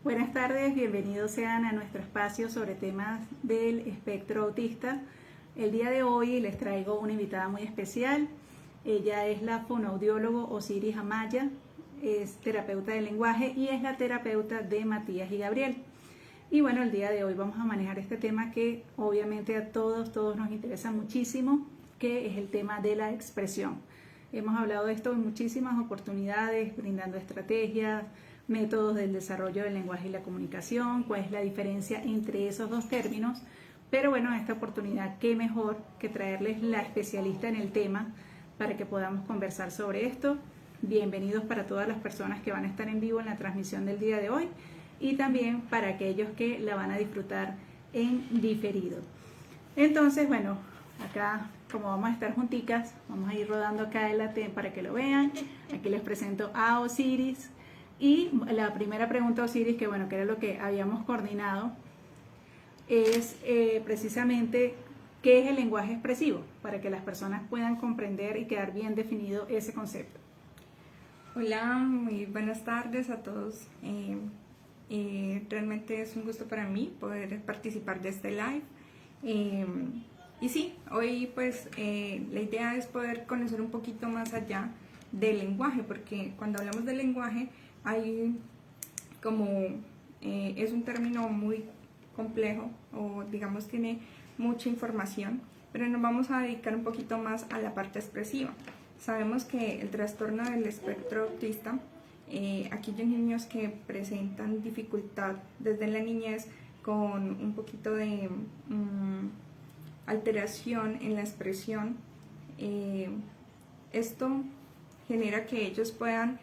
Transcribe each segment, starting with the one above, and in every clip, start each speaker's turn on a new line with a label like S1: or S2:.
S1: Buenas tardes, bienvenidos sean a nuestro espacio sobre temas del espectro autista. El día de hoy les traigo una invitada muy especial. Ella es la fonoaudiólogo Osiris Amaya, es terapeuta del lenguaje y es la terapeuta de Matías y Gabriel. Y bueno, el día de hoy vamos a manejar este tema que obviamente a todos nos interesa muchísimo, que es el tema de la expresión. Hemos hablado de esto en muchísimas oportunidades, brindando estrategias, métodos del desarrollo del lenguaje y la comunicación, cuál es la diferencia entre esos dos términos. Pero bueno, en esta oportunidad, qué mejor que traerles la especialista en el tema para que podamos conversar sobre esto. Bienvenidos para todas las personas que van a estar en vivo en la transmisión del día de hoy y también para aquellos que la van a disfrutar en diferido. Entonces, bueno, acá como vamos a estar junticas, vamos a ir rodando acá para que lo vean. Aquí les presento a Osiris. Y la primera pregunta, Osiris, que bueno, que era lo que habíamos coordinado, es precisamente qué es el lenguaje expresivo, para que las personas puedan comprender y quedar bien definido ese concepto.
S2: Hola, muy buenas tardes a todos. Realmente es un gusto para mí poder participar de este live. Y sí, hoy pues la idea es poder conocer un poquito más allá del lenguaje, porque cuando hablamos del lenguaje hay como es un término muy complejo o digamos tiene mucha información, pero nos vamos a dedicar un poquito más a la parte expresiva. Sabemos que el trastorno del espectro autista, aquellos niños que presentan dificultad desde la niñez con un poquito de alteración en la expresión, esto genera que ellos puedan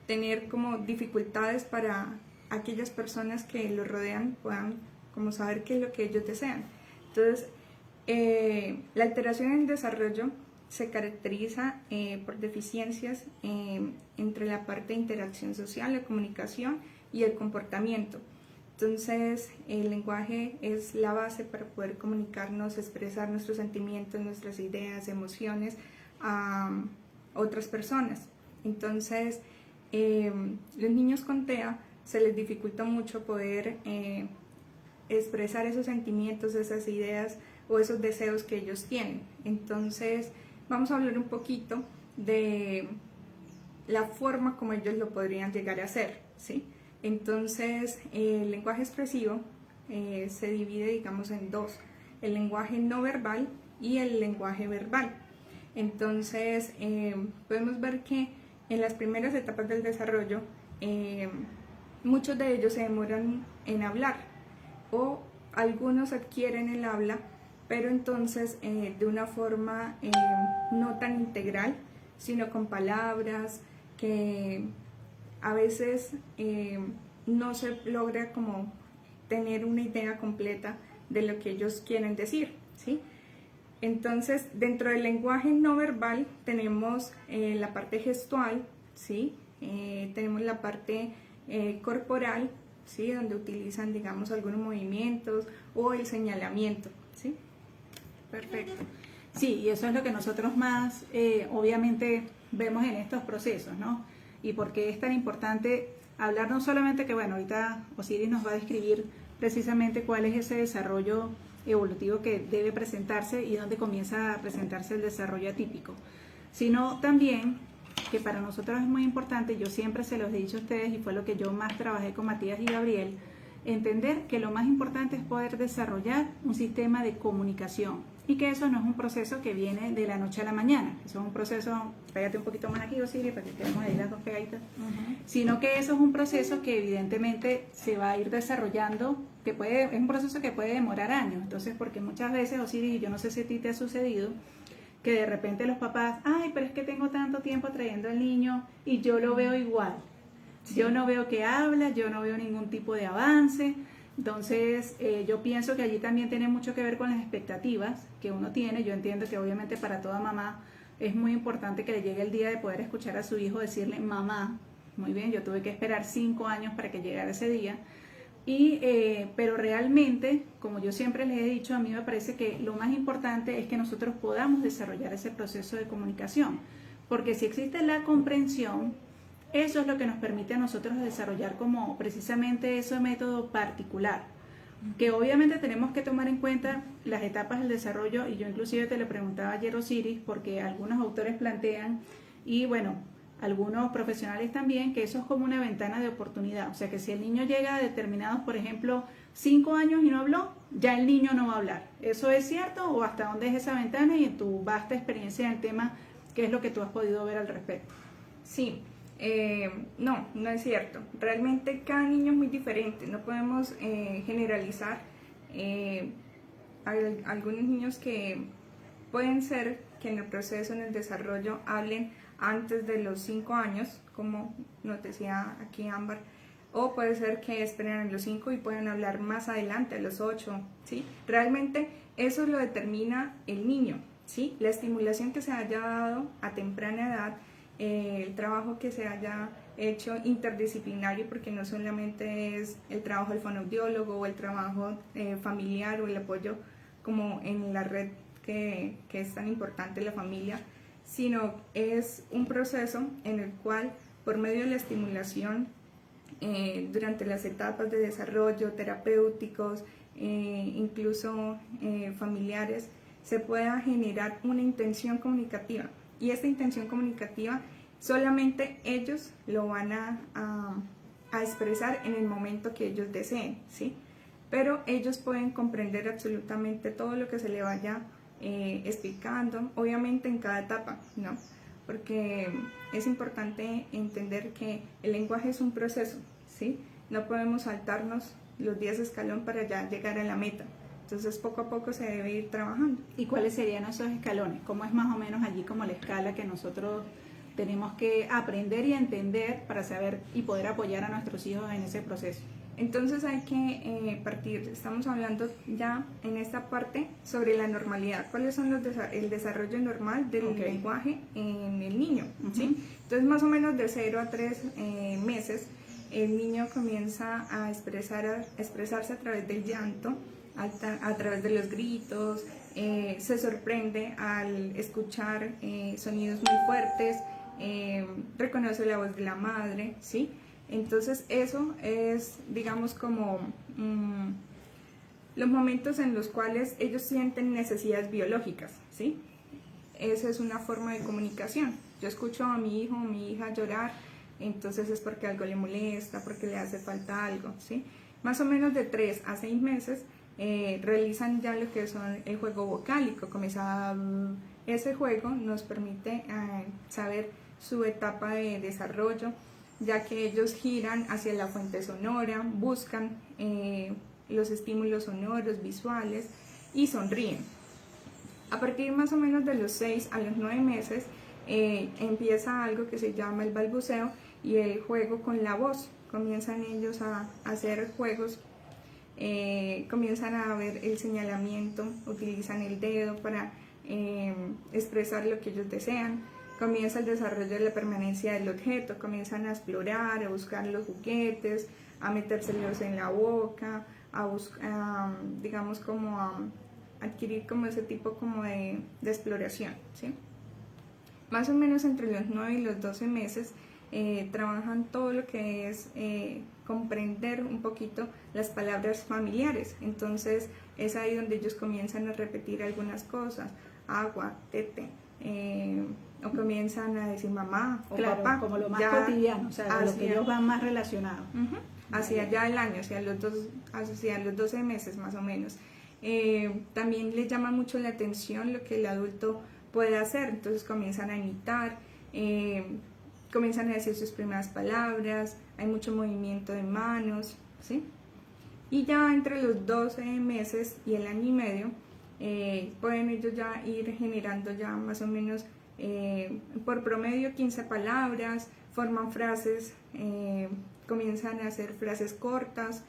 S2: tener como dificultades para aquellas personas que los rodean puedan como saber qué es lo que ellos desean. Entonces, la alteración en el desarrollo se caracteriza por deficiencias entre la parte de interacción social, la comunicación y el comportamiento. Entonces, el lenguaje es la base para poder comunicarnos, expresar nuestros sentimientos, nuestras ideas, emociones a otras personas. Entonces, los niños con TEA se les dificulta mucho poder expresar esos sentimientos, esas ideas o esos deseos que ellos tienen. Entonces vamos a hablar un poquito de la forma como ellos lo podrían llegar a hacer, ¿sí? Entonces el lenguaje expresivo se divide, digamos, en dos: el lenguaje no verbal y el lenguaje verbal. Entonces podemos ver que en las primeras etapas del desarrollo, muchos de ellos se demoran en hablar o algunos adquieren el habla, pero entonces de una forma no tan integral, sino con palabras que a veces no se logra como tener una idea completa de lo que ellos quieren decir, ¿sí? Entonces, dentro del lenguaje no verbal tenemos la parte gestual, ¿sí? Tenemos la parte corporal, ¿sí? Donde utilizan, digamos, algunos movimientos o el señalamiento, ¿sí?
S1: Perfecto. Sí, y eso es lo que nosotros más, obviamente, vemos en estos procesos, ¿no? Y por qué es tan importante hablar no solamente que, bueno, ahorita Osiris nos va a describir precisamente cuál es ese desarrollo evolutivo que debe presentarse y dónde comienza a presentarse el desarrollo atípico, sino también que para nosotros es muy importante, yo siempre se los he dicho a ustedes y fue lo que yo más trabajé con Matías y Gabriel, entender que lo más importante es poder desarrollar un sistema de comunicación y que eso no es un proceso que viene de la noche a la mañana, eso es un proceso, pégate un poquito más aquí, Osiris, para que quedemos ahí las dos pegaditas, sino que eso es un proceso que evidentemente se va a ir desarrollando, es un proceso que puede demorar años. Entonces, porque muchas veces, Osiris, y yo no sé si a ti te ha sucedido, que de repente los papás, ay, pero es que tengo tanto tiempo trayendo al niño y yo lo veo igual, yo no veo que habla, yo no veo ningún tipo de avance. Entonces yo pienso que allí también tiene mucho que ver con las expectativas que uno tiene. Yo entiendo que obviamente para toda mamá es muy importante que le llegue el día de poder escuchar a su hijo decirle mamá. Muy bien, yo tuve que esperar 5 años para que llegara ese día. Pero realmente, como yo siempre les he dicho, a mí me parece que lo más importante es que nosotros podamos desarrollar ese proceso de comunicación. Porque si existe la comprensión, Eso es lo que nos permite a nosotros desarrollar como precisamente ese método particular, que obviamente tenemos que tomar en cuenta las etapas del desarrollo, y yo inclusive te lo preguntaba ayer, Osiris, porque algunos autores plantean, y bueno, algunos profesionales también, que eso es como una ventana de oportunidad. O sea, que si el niño llega a determinados, por ejemplo, 5 años y no habló, ya el niño no va a hablar. ¿Eso es cierto o hasta dónde es esa ventana? Y en tu vasta experiencia en el tema, ¿qué es lo que tú has podido ver al respecto?
S2: Sí, no es cierto. Realmente cada niño es muy diferente. No podemos generalizar. Hay algunos niños que pueden ser que en el proceso, en el desarrollo, hablen antes de los 5 años, como nos decía aquí Ámbar, o puede ser que esperen a los 5 y puedan hablar más adelante, a los 8, ¿sí? Realmente eso lo determina el niño, ¿sí? La estimulación que se haya dado a temprana edad, el trabajo que se haya hecho interdisciplinario, porque no solamente es el trabajo del fonoaudiólogo o el trabajo familiar o el apoyo como en la red que es tan importante la familia, sino es un proceso en el cual por medio de la estimulación durante las etapas de desarrollo terapéuticos, incluso familiares, se pueda generar una intención comunicativa, y esta intención comunicativa solamente ellos lo van a expresar en el momento que ellos deseen, ¿sí? Pero ellos pueden comprender absolutamente todo lo que se le vaya explicando, obviamente en cada etapa, ¿no? Porque es importante entender que el lenguaje es un proceso, ¿sí? No podemos saltarnos los 10 escalones para ya llegar a la meta. Entonces poco a poco se debe ir trabajando.
S1: ¿Y cuáles serían esos escalones? ¿Cómo es más o menos allí como la escala que nosotros tenemos que aprender y entender para saber y poder apoyar a nuestros hijos en ese proceso?
S2: Entonces hay que partir, estamos hablando ya en esta parte sobre la normalidad. ¿Cuáles son el desarrollo normal del lenguaje en el niño? ¿Sí? Entonces más o menos de 0 a 3 meses el niño comienza a expresarse a través del llanto, a través de los gritos, se sorprende al escuchar sonidos muy fuertes, reconoce la voz de la madre, ¿sí? Entonces eso es, digamos, como los momentos en los cuales ellos sienten necesidades biológicas, ¿sí? Esa es una forma de comunicación. Yo escucho a mi hijo o mi hija llorar, entonces es porque algo le molesta, porque le hace falta algo, ¿sí? Más o menos de 3 a 6 meses realizan ya lo que son el juego vocálico. Ese juego nos permite saber su etapa de desarrollo, ya que ellos giran hacia la fuente sonora, buscan los estímulos sonoros, visuales y sonríen. A partir más o menos de los 6 a los 9 meses empieza algo que se llama el balbuceo y el juego con la voz. Comienzan ellos a hacer juegos, comienzan a ver el señalamiento, utilizan el dedo para expresar lo que ellos desean. Comienza el desarrollo de la permanencia del objeto, comienzan a explorar, a buscar los juguetes, a metérselos en la boca, a buscar, digamos, como a adquirir como ese tipo como de exploración, ¿sí? Más o menos entre los 9 y los 12 meses trabajan todo lo que es comprender un poquito las palabras familiares. Entonces es ahí donde ellos comienzan a repetir algunas cosas, agua, tete, o comienzan a decir mamá o
S1: claro,
S2: papá,
S1: como lo más cotidiano, o sea, lo que ellos van más relacionados.
S2: Hacia ya el año, hacia los 12 meses más o menos. También les llama mucho la atención lo que el adulto puede hacer, entonces comienzan a imitar, comienzan a decir sus primeras palabras, hay mucho movimiento de manos, ¿sí? Y ya entre los 12 meses y el año y medio, pueden ellos ya ir generando ya más o menos por promedio 15 palabras, forman frases, comienzan a hacer frases cortas,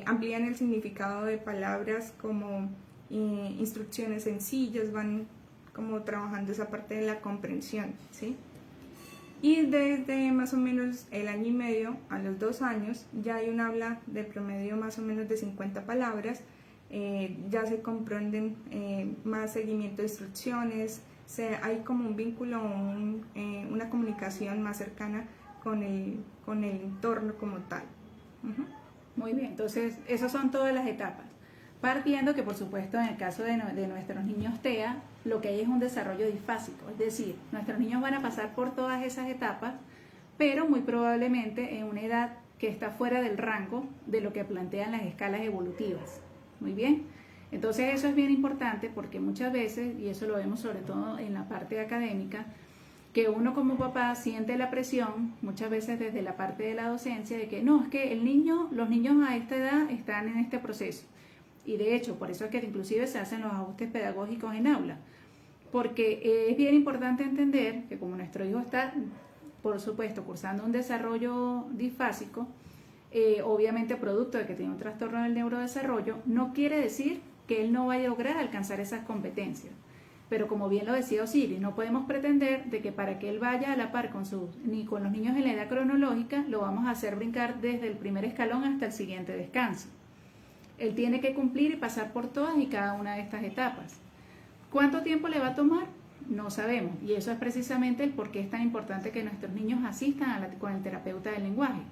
S2: amplían el significado de palabras como instrucciones sencillas, van como trabajando esa parte de la comprensión, ¿sí? Y desde más o menos el año y medio a los 2 años ya hay un habla de promedio más o menos de 50 palabras, ya se comprenden más seguimiento de instrucciones, hay como un vínculo, una comunicación más cercana con el entorno como tal. Uh-huh.
S1: Muy bien, entonces esas son todas las etapas. Partiendo que por supuesto en el caso de nuestros niños TEA, lo que hay es un desarrollo disfásico, es decir, nuestros niños van a pasar por todas esas etapas, pero muy probablemente en una edad que está fuera del rango de lo que plantean las escalas evolutivas. Muy bien, entonces eso es bien importante porque muchas veces, y eso lo vemos sobre todo en la parte académica, que uno como papá siente la presión, muchas veces desde la parte de la docencia, de que no, es que los niños a esta edad están en este proceso. Y de hecho, por eso es que inclusive se hacen los ajustes pedagógicos en aula. Porque es bien importante entender que como nuestro hijo está, por supuesto, cursando un desarrollo disfásico, obviamente producto de que tiene un trastorno del neurodesarrollo, no quiere decir que él no vaya a lograr alcanzar esas competencias. Pero como bien lo decía Osiris, no podemos pretender de que para que él vaya a la par ni con los niños en la edad cronológica, lo vamos a hacer brincar desde el primer escalón hasta el siguiente descanso. Él tiene que cumplir y pasar por todas y cada una de estas etapas. ¿Cuánto tiempo le va a tomar? No sabemos. Y eso es precisamente el por qué es tan importante que nuestros niños asistan con el terapeuta del lenguaje.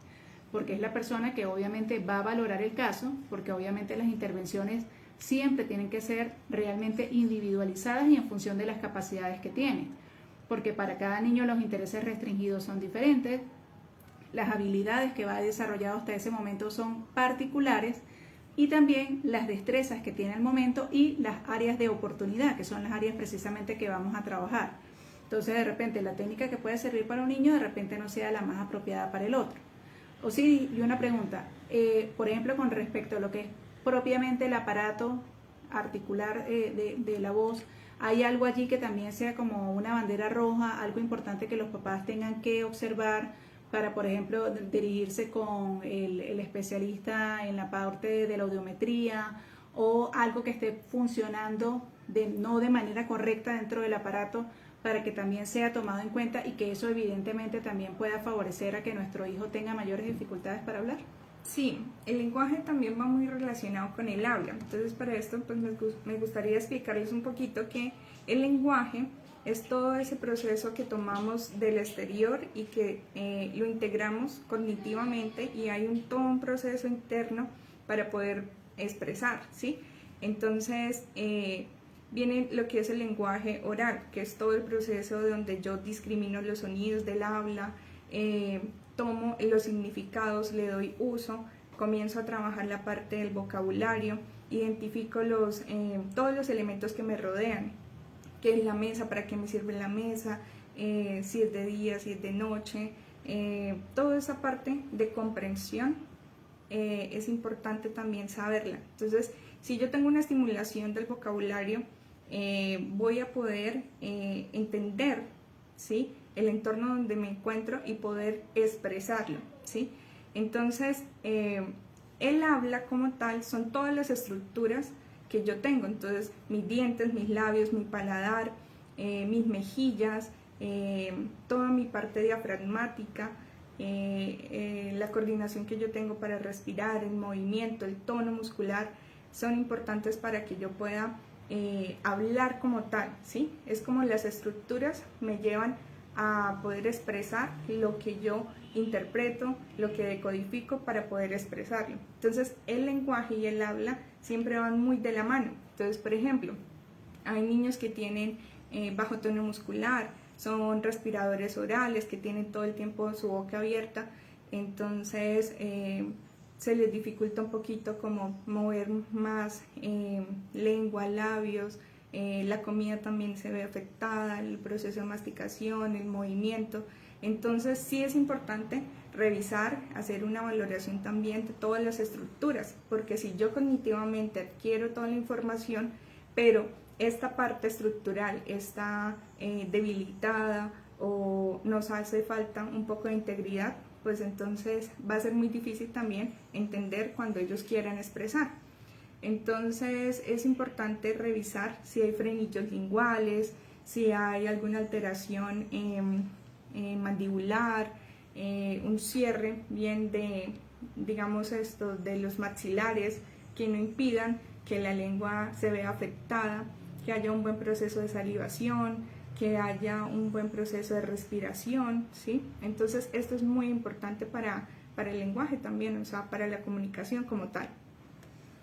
S1: Porque es la persona que obviamente va a valorar el caso, porque obviamente las intervenciones siempre tienen que ser realmente individualizadas y en función de las capacidades que tienen. Porque para cada niño los intereses restringidos son diferentes, las habilidades que va desarrollado hasta ese momento son particulares, y también las destrezas que tiene el momento y las áreas de oportunidad, que son las áreas precisamente que vamos a trabajar. Entonces, de repente, la técnica que puede servir para un niño, de repente no sea la más apropiada para el otro. O sí, y una pregunta, por ejemplo, con respecto a lo que es propiamente el aparato articular de la voz, ¿hay algo allí que también sea como una bandera roja, algo importante que los papás tengan que observar para, por ejemplo, dirigirse con el especialista en la parte de la audiometría, o algo que esté funcionando no de manera correcta dentro del aparato para que también sea tomado en cuenta y que eso evidentemente también pueda favorecer a que nuestro hijo tenga mayores dificultades para hablar?
S2: Sí, el lenguaje también va muy relacionado con el habla. Entonces, para esto pues me gustaría explicarles un poquito que el lenguaje es todo ese proceso que tomamos del exterior y que lo integramos cognitivamente, y hay todo un proceso interno para poder expresar, ¿sí? Entonces viene lo que es el lenguaje oral, que es todo el proceso donde yo discrimino los sonidos del habla, tomo los significados, le doy uso, comienzo a trabajar la parte del vocabulario, identifico todos los elementos que me rodean. ¿Qué es la mesa? ¿Para qué me sirve la mesa? Si es de día, si es de noche. Toda esa parte de comprensión es importante también saberla. Entonces, si yo tengo una estimulación del vocabulario, voy a poder entender, ¿sí?, el entorno donde me encuentro y poder expresarlo, ¿sí? Entonces, el habla como tal son todas las estructuras que yo tengo. Entonces, mis dientes, mis labios, mi paladar, mis mejillas, toda mi parte diafragmática, la coordinación que yo tengo para respirar, el movimiento, el tono muscular, son importantes para que yo pueda hablar como tal, ¿sí? Es como las estructuras me llevan a poder expresar lo que yo interpreto, lo que decodifico para poder expresarlo. Entonces, el lenguaje y el habla siempre van muy de la mano. Entonces, por ejemplo, hay niños que tienen bajo tono muscular, son respiradores orales, que tienen todo el tiempo su boca abierta, entonces se les dificulta un poquito como mover más lengua, labios, la comida también se ve afectada, el proceso de masticación, el movimiento. Entonces sí es importante revisar, hacer una valoración también de todas las estructuras, porque si yo cognitivamente adquiero toda la información, pero esta parte estructural está debilitada o nos hace falta un poco de integridad, pues entonces va a ser muy difícil también entender cuando ellos quieran expresar. Entonces es importante revisar si hay frenillos linguales, si hay alguna alteración mandibular, un cierre bien de, digamos esto, de los maxilares que no impidan que la lengua se vea afectada, que haya un buen proceso de salivación, que haya un buen proceso de respiración, ¿sí? Entonces esto es muy importante para el lenguaje también, o sea, para la comunicación como tal.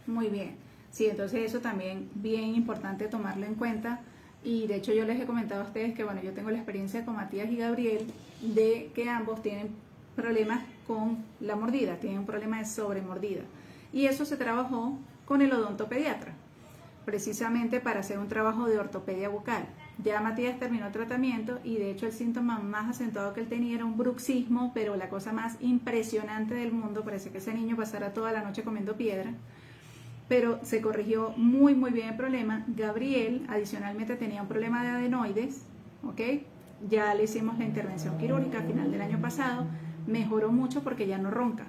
S1: Muy bien, sí, entonces eso también bien importante tomarlo en cuenta. Y de hecho yo les he comentado a ustedes que bueno, yo tengo la experiencia con Matías y Gabriel de que ambos tienen problemas con la mordida, tienen un problema de sobremordida. Y eso se trabajó con el odontopediatra, precisamente para hacer un trabajo de ortopedia bucal. Ya Matías terminó el tratamiento y de hecho el síntoma más acentuado que él tenía era un bruxismo, pero la cosa más impresionante del mundo, parece que ese niño pasara toda la noche comiendo piedra, pero se corrigió muy bien el problema. Gabriel adicionalmente tenía un problema de adenoides, ¿ok? Ya le hicimos la intervención quirúrgica a final del año pasado, mejoró mucho porque ya no ronca.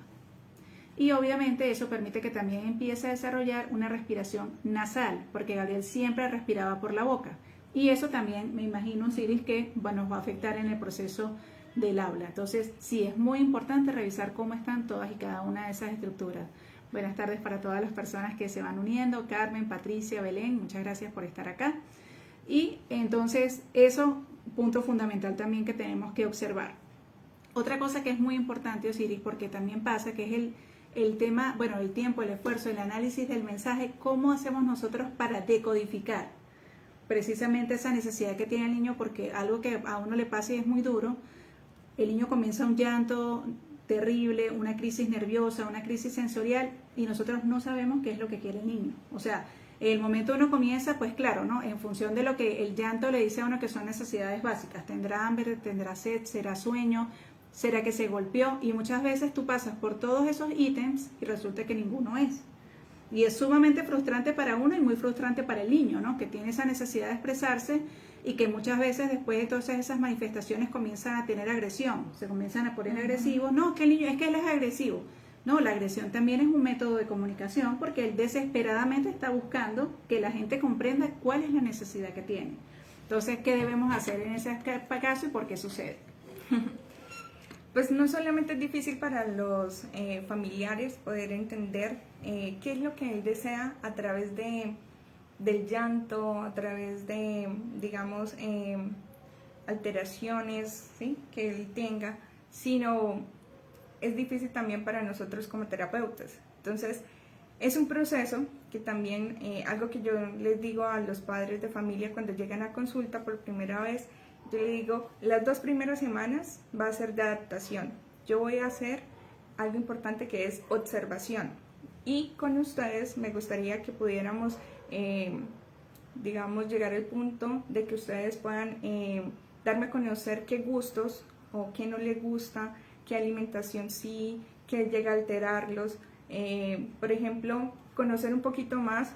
S1: Y obviamente eso permite que también empiece a desarrollar una respiración nasal, porque Gabriel siempre respiraba por la boca. Y eso también, me imagino, Osiris, que bueno, nos va a afectar en el proceso del habla. Entonces, sí, es muy importante revisar cómo están todas y cada una de esas estructuras. Buenas tardes para todas las personas que se van uniendo, Carmen, Patricia, Belén, muchas gracias por estar acá. Y entonces, eso, punto fundamental también que tenemos que observar. Otra cosa que es muy importante, Osiris, porque también pasa, que es el tema, bueno, el tiempo, el esfuerzo, el análisis del mensaje, cómo hacemos nosotros para decodificar precisamente esa necesidad que tiene el niño, porque algo que a uno le pasa y es muy duro, el niño comienza un llanto terrible, una crisis nerviosa, una crisis sensorial, y nosotros no sabemos qué es lo que quiere el niño. O sea, el momento uno comienza, pues claro, ¿no? En función de lo que el llanto le dice a uno que son necesidades básicas, tendrá hambre, tendrá sed, será sueño, será que se golpeó, y muchas veces tú pasas por todos esos ítems y resulta que ninguno es. Y es sumamente frustrante para uno y muy frustrante para el niño, ¿no? Que tiene esa necesidad de expresarse y que muchas veces después de todas esas manifestaciones comienzan a tener agresión, se comienzan a poner agresivos. No, que el niño es que él es agresivo. No, la agresión también es un método de comunicación porque él desesperadamente está buscando que la gente comprenda cuál es la necesidad que tiene. Entonces, ¿qué debemos hacer en ese caso y por qué sucede?
S2: Pues no solamente es difícil para los familiares poder entender qué es lo que él desea a través del llanto, a través de, digamos, alteraciones, ¿sí?, que él tenga, sino es difícil también para nosotros como terapeutas. Entonces, es un proceso que también, algo que yo les digo a los padres de familia cuando llegan a consulta por primera vez, yo le digo, las 2 primeras semanas va a ser de adaptación. Yo voy a hacer algo importante que es observación. Y con ustedes me gustaría que pudiéramos, digamos, llegar al punto de que ustedes puedan darme a conocer qué gustos o qué no les gusta, qué alimentación sí, qué llega a alterarlos. Por ejemplo, conocer un poquito más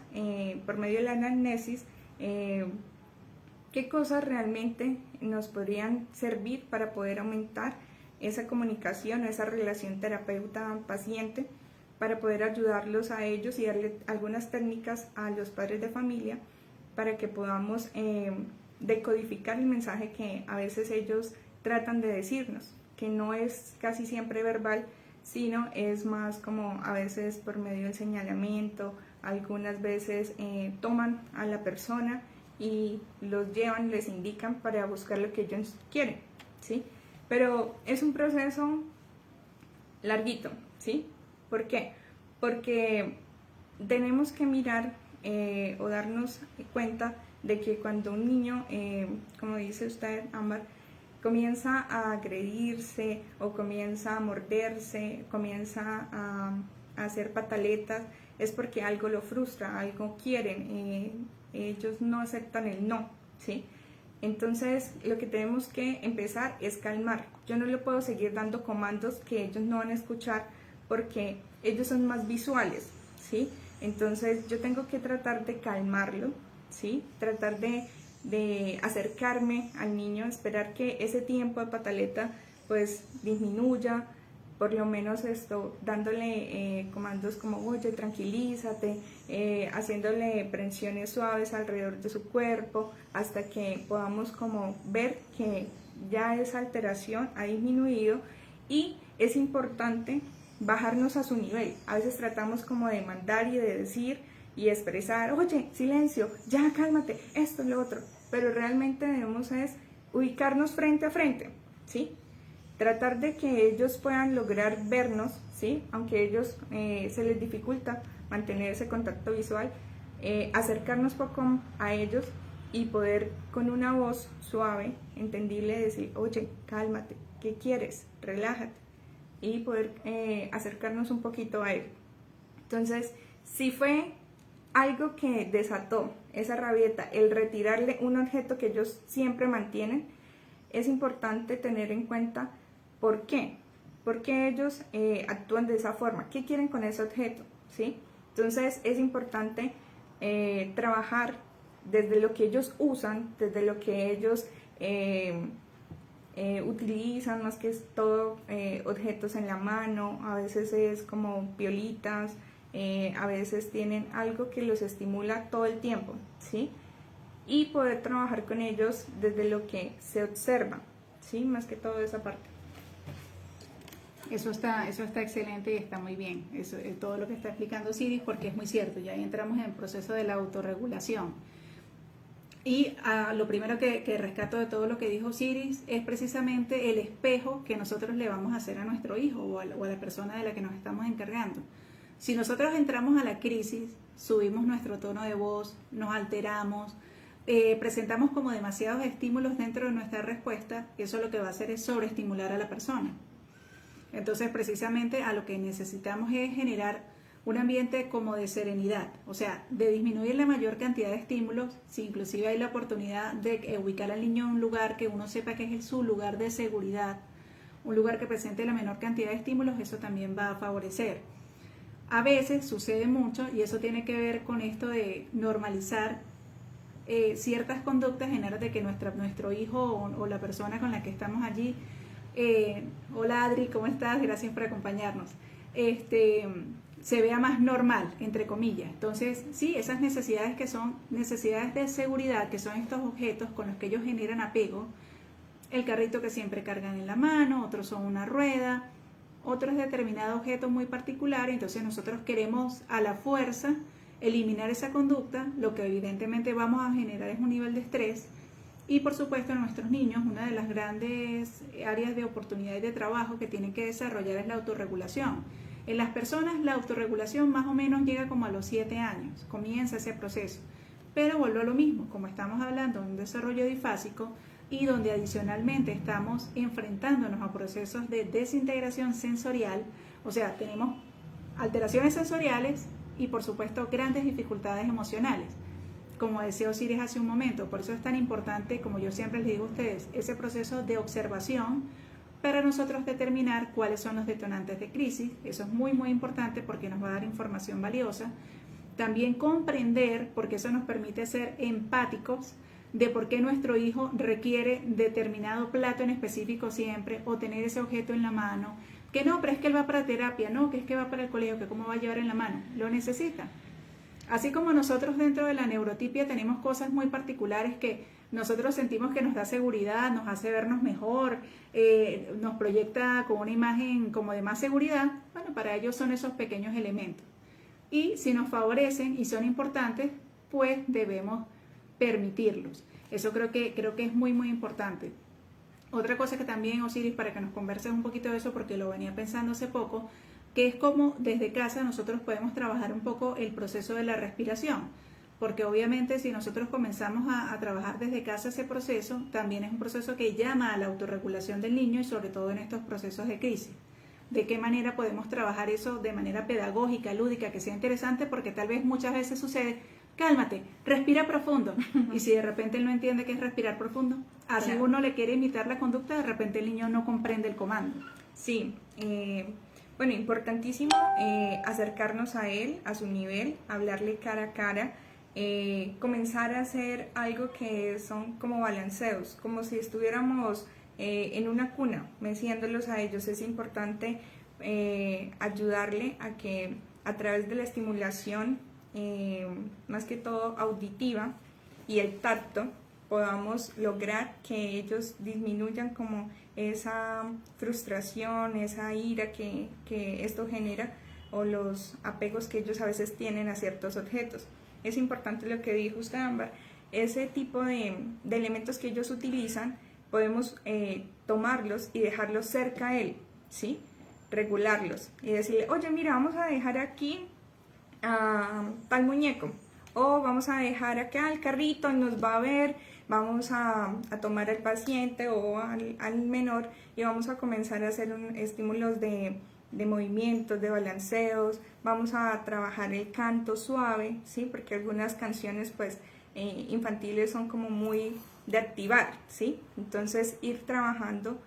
S2: por medio de la anamnesis, qué cosas realmente nos podrían servir para poder aumentar esa comunicación, esa relación terapeuta-paciente, para poder ayudarlos a ellos y darle algunas técnicas a los padres de familia para que podamos decodificar el mensaje que a veces ellos tratan de decirnos, que no es casi siempre verbal, sino es más como a veces por medio del señalamiento, algunas veces toman a la persona y los llevan, les indican para buscar lo que ellos quieren, ¿sí? Pero es un proceso larguito, ¿sí? ¿Por qué? Porque tenemos que mirar o darnos cuenta de que cuando un niño, como dice usted, Ámbar, comienza a agredirse o comienza a morderse, comienza a hacer pataletas, es porque algo lo frustra, algo quieren, ellos no aceptan el no, ¿sí? Entonces lo que tenemos que empezar es calmar. Yo no le puedo seguir dando comandos que ellos no van a escuchar porque ellos son más visuales, ¿sí? Entonces yo tengo que tratar de calmarlo, ¿sí? Tratar de acercarme al niño, esperar que ese tiempo de pataleta pues disminuya, por lo menos dándole comandos como oye, tranquilízate, haciéndole presiones suaves alrededor de su cuerpo hasta que podamos como ver que ya esa alteración ha disminuido. Y es importante bajarnos a su nivel. A veces tratamos como de mandar y de decir y expresar, oye, silencio, ya cálmate, esto, lo otro, pero realmente debemos es ubicarnos frente a frente, ¿sí? Tratar de que ellos puedan lograr vernos, ¿sí? Aunque a ellos se les dificulta mantener ese contacto visual, acercarnos poco a ellos y poder con una voz suave, entendible, decir, oye, cálmate, ¿qué quieres? Relájate, y poder acercarnos un poquito a él. Entonces, si fue algo que desató esa rabieta, el retirarle un objeto que ellos siempre mantienen, es importante tener en cuenta por qué. ¿Por qué ellos actúan de esa forma? ¿Qué quieren con ese objeto? ¿Sí? Entonces es importante trabajar desde lo que ellos usan, desde lo que ellos utilizan, más que es todo objetos en la mano, a veces es como piolitas, a veces tienen algo que los estimula todo el tiempo, ¿sí? Y poder trabajar con ellos desde lo que se observa, ¿sí? Más que todo esa parte.
S1: Eso está excelente y está muy bien, eso es todo lo que está explicando Osiris, porque es muy cierto, ya ahí entramos en el proceso de la autorregulación. Y lo primero que rescato de todo lo que dijo Osiris es precisamente el espejo que nosotros le vamos a hacer a nuestro hijo o a la persona de la que nos estamos encargando. Si nosotros entramos a la crisis, subimos nuestro tono de voz, nos alteramos, presentamos como demasiados estímulos dentro de nuestra respuesta, eso lo que va a hacer es sobreestimular a la persona. Entonces, precisamente a lo que necesitamos es generar un ambiente como de serenidad, o sea, de disminuir la mayor cantidad de estímulos, si inclusive hay la oportunidad de ubicar al niño en un lugar que uno sepa que es su lugar de seguridad, un lugar que presente la menor cantidad de estímulos, eso también va a favorecer. A veces sucede mucho, y eso tiene que ver con esto de normalizar ciertas conductas en aras de que nuestro hijo o la persona con la que estamos allí, hola Adri, ¿cómo estás? Gracias por acompañarnos. Se vea más normal, entre comillas. Entonces, sí, esas necesidades que son necesidades de seguridad, que son estos objetos con los que ellos generan apego, el carrito que siempre cargan en la mano, otros son una rueda, otro es determinado objeto muy particular, entonces nosotros queremos a la fuerza eliminar esa conducta, lo que evidentemente vamos a generar es un nivel de estrés. Y por supuesto en nuestros niños una de las grandes áreas de oportunidad y de trabajo que tienen que desarrollar es la autorregulación. En las personas la autorregulación más o menos llega como a los 7 años, comienza ese proceso. Pero vuelvo a lo mismo, como estamos hablando de un desarrollo difásico y donde adicionalmente estamos enfrentándonos a procesos de desintegración sensorial, o sea, tenemos alteraciones sensoriales y por supuesto grandes dificultades emocionales. Como decía Osiris hace un momento, por eso es tan importante, como yo siempre les digo a ustedes, ese proceso de observación para nosotros determinar cuáles son los detonantes de crisis. Eso es muy muy importante porque nos va a dar información valiosa. También comprender, porque eso nos permite ser empáticos de por qué nuestro hijo requiere determinado plato en específico siempre o tener ese objeto en la mano. Que no, pero es que él va para terapia, no, que es que va para el colegio, que cómo va a llevar en la mano, lo necesita. Así como nosotros dentro de la neurotipia tenemos cosas muy particulares que nosotros sentimos que nos da seguridad, nos hace vernos mejor, nos proyecta con una imagen como de más seguridad, bueno, para ellos son esos pequeños elementos. Y si nos favorecen y son importantes, pues debemos permitirlos. Eso creo que es muy muy importante. Otra cosa que también, Osiris, para que nos converses un poquito de eso, porque lo venía pensando hace poco, que es como desde casa nosotros podemos trabajar un poco el proceso de la respiración, porque obviamente si nosotros comenzamos a trabajar desde casa ese proceso, también es un proceso que llama a la autorregulación del niño y sobre todo en estos procesos de crisis. ¿De qué manera podemos trabajar eso de manera pedagógica, lúdica, que sea interesante? Porque tal vez muchas veces sucede, cálmate, respira profundo, y si de repente él no entiende qué es respirar profundo, así claro, uno le quiere imitar la conducta, de repente el niño no comprende el comando.
S2: Sí, bueno, importantísimo acercarnos a él, a su nivel, hablarle cara a cara, comenzar a hacer algo que son como balanceos, como si estuviéramos en una cuna, meciéndolos a ellos. Es importante ayudarle a que a través de la estimulación, más que todo auditiva y el tacto, podamos lograr que ellos disminuyan como esa frustración, esa ira que esto genera, o los apegos que ellos a veces tienen a ciertos objetos. Es importante lo que dijo usted, Ámbar, ese tipo de elementos que ellos utilizan podemos tomarlos y dejarlos cerca a él, ¿sí? Regularlos y decirle, oye, mira, vamos a dejar aquí a tal muñeco, o vamos a dejar acá al carrito, nos va a ver, vamos a tomar al paciente o al menor y vamos a comenzar a hacer estímulos de movimientos, de balanceos, vamos a trabajar el canto suave, ¿sí? Porque algunas canciones pues infantiles son como muy de activar, ¿sí? Entonces ir trabajando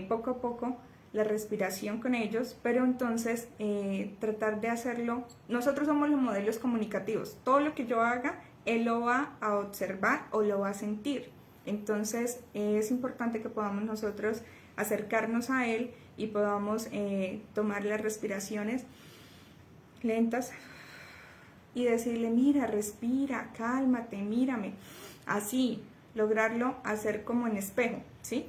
S2: poco a poco la respiración con ellos, pero entonces tratar de hacerlo, nosotros somos los modelos comunicativos, todo lo que yo haga, él lo va a observar o lo va a sentir, entonces es importante que podamos nosotros acercarnos a él y podamos tomar las respiraciones lentas y decirle, mira, respira, cálmate, mírame, así, lograrlo hacer como en espejo, ¿sí?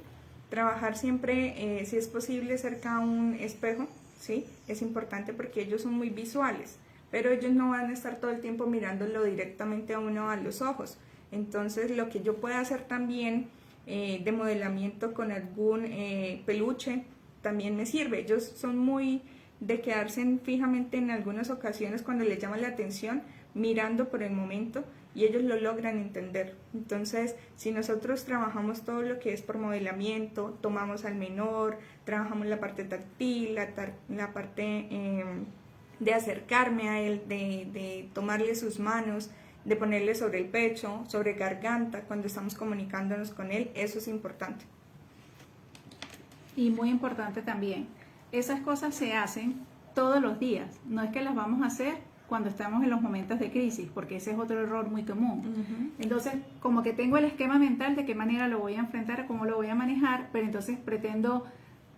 S2: Trabajar siempre, si es posible, cerca a un espejo, ¿sí? Es importante porque ellos son muy visuales, pero ellos no van a estar todo el tiempo mirándolo directamente a uno a los ojos. Entonces, lo que yo pueda hacer también de modelamiento con algún peluche también me sirve. Ellos son muy de quedarse fijamente en algunas ocasiones cuando les llama la atención, mirando por el momento, y ellos lo logran entender. Entonces, si nosotros trabajamos todo lo que es por modelamiento, tomamos al menor, trabajamos la parte táctil, la parte de acercarme a él, de tomarle sus manos, de ponerle sobre el pecho, sobre garganta, cuando estamos comunicándonos con él, eso es importante.
S1: Y muy importante también, esas cosas se hacen todos los días, no es que las vamos a hacer cuando estamos en los momentos de crisis, porque ese es otro error muy común. Entonces, como que tengo el esquema mental de qué manera lo voy a enfrentar, cómo lo voy a manejar, pero entonces pretendo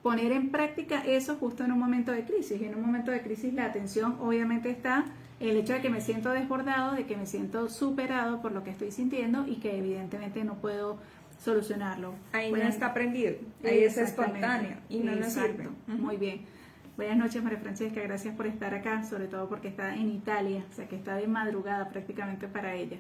S1: poner en práctica eso justo en un momento de crisis. Y en un momento de crisis la atención obviamente está en el hecho de que me siento desbordado, de que me siento superado por lo que estoy sintiendo y que evidentemente no puedo solucionarlo.
S2: Ahí no está aprendido, ahí es espontáneo y no nos sirve.
S1: Muy bien. Buenas noches, María Francesca, gracias por estar acá, sobre todo porque está en Italia, o sea que está de madrugada prácticamente para ella.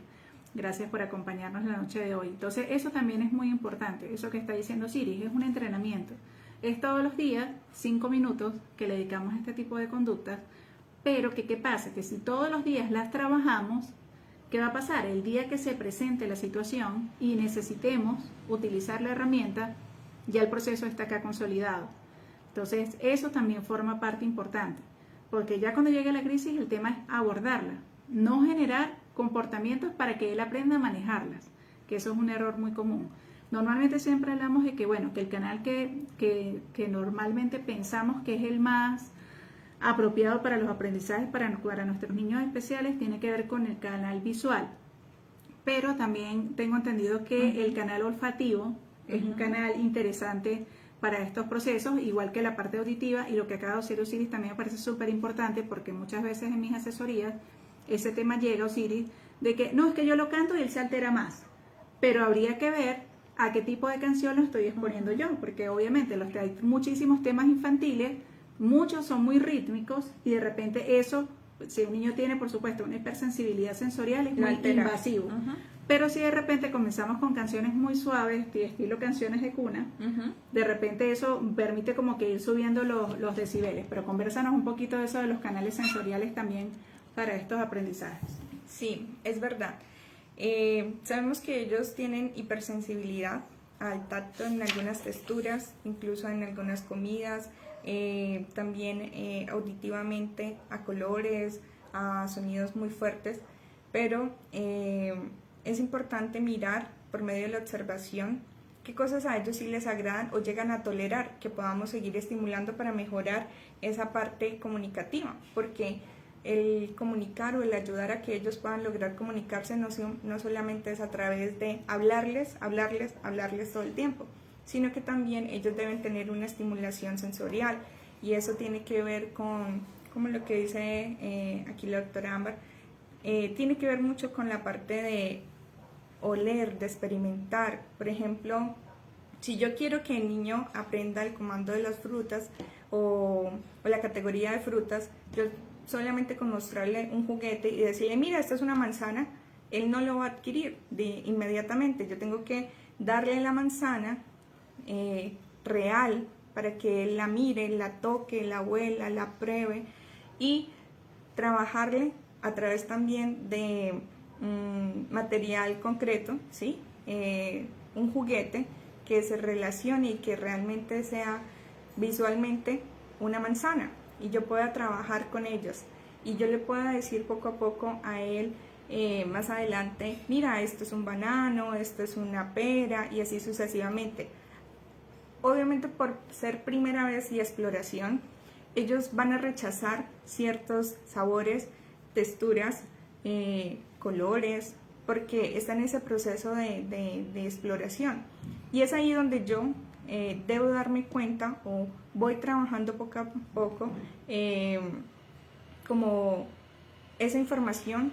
S1: Gracias por acompañarnos la noche de hoy. Entonces, eso también es muy importante, eso que está diciendo Siris, es un entrenamiento. Es todos los días, 5 minutos que le dedicamos a este tipo de conductas, pero que ¿qué pasa? Que si todos los días las trabajamos, ¿qué va a pasar? El día que se presente la situación y necesitemos utilizar la herramienta, ya el proceso está acá consolidado. Entonces, eso también forma parte importante, porque ya cuando llegue la crisis, el tema es abordarla, no generar comportamientos para que él aprenda a manejarlas, que eso es un error muy común. Normalmente siempre hablamos de que, bueno, que el canal que normalmente pensamos que es el más apropiado para los aprendizajes para nuestros niños especiales tiene que ver con el canal visual, pero también tengo entendido que el canal olfativo es un canal interesante para estos procesos, igual que la parte auditiva, y lo que acaba de decir Osiris también me parece súper importante porque muchas veces en mis asesorías ese tema llega, Osiris, de que no, es que yo lo canto y él se altera más, pero habría que ver a qué tipo de canción lo estoy exponiendo yo, porque obviamente hay muchísimos temas infantiles, muchos son muy rítmicos y de repente eso, si un niño tiene por supuesto una hipersensibilidad sensorial, es muy invasivo. Pero si de repente comenzamos con canciones muy suaves, estilo canciones de cuna, de repente eso permite como que ir subiendo los decibeles. Pero conversanos un poquito de eso de los canales sensoriales también para estos aprendizajes.
S2: Sí, es verdad. Sabemos que ellos tienen hipersensibilidad al tacto en algunas texturas, incluso en algunas comidas, también auditivamente a colores, a sonidos muy fuertes, pero es importante mirar por medio de la observación qué cosas a ellos sí les agradan o llegan a tolerar, que podamos seguir estimulando para mejorar esa parte comunicativa, porque el comunicar o el ayudar a que ellos puedan lograr comunicarse no solamente es a través de hablarles todo el tiempo, sino que también ellos deben tener una estimulación sensorial, y eso tiene que ver con, como lo que dice aquí la doctora Ámbar, tiene que ver mucho con la parte de oler, de experimentar. Por ejemplo, si yo quiero que el niño aprenda el comando de las frutas o la categoría de frutas, yo solamente con mostrarle un juguete y decirle, mira, esta es una manzana, él no lo va a adquirir inmediatamente. Yo tengo que darle la manzana real para que él la mire, la toque, la huela, la pruebe y trabajarle a través también de material concreto, ¿sí? Un juguete que se relacione y que realmente sea visualmente una manzana y yo pueda trabajar con ellos y yo le pueda decir poco a poco a él más adelante, mira, esto es un banano, esto es una pera y así sucesivamente. Obviamente por ser primera vez y exploración, ellos van a rechazar ciertos sabores, texturas, colores, porque está en ese proceso de exploración. Y es ahí donde yo debo darme cuenta o voy trabajando poco a poco como esa información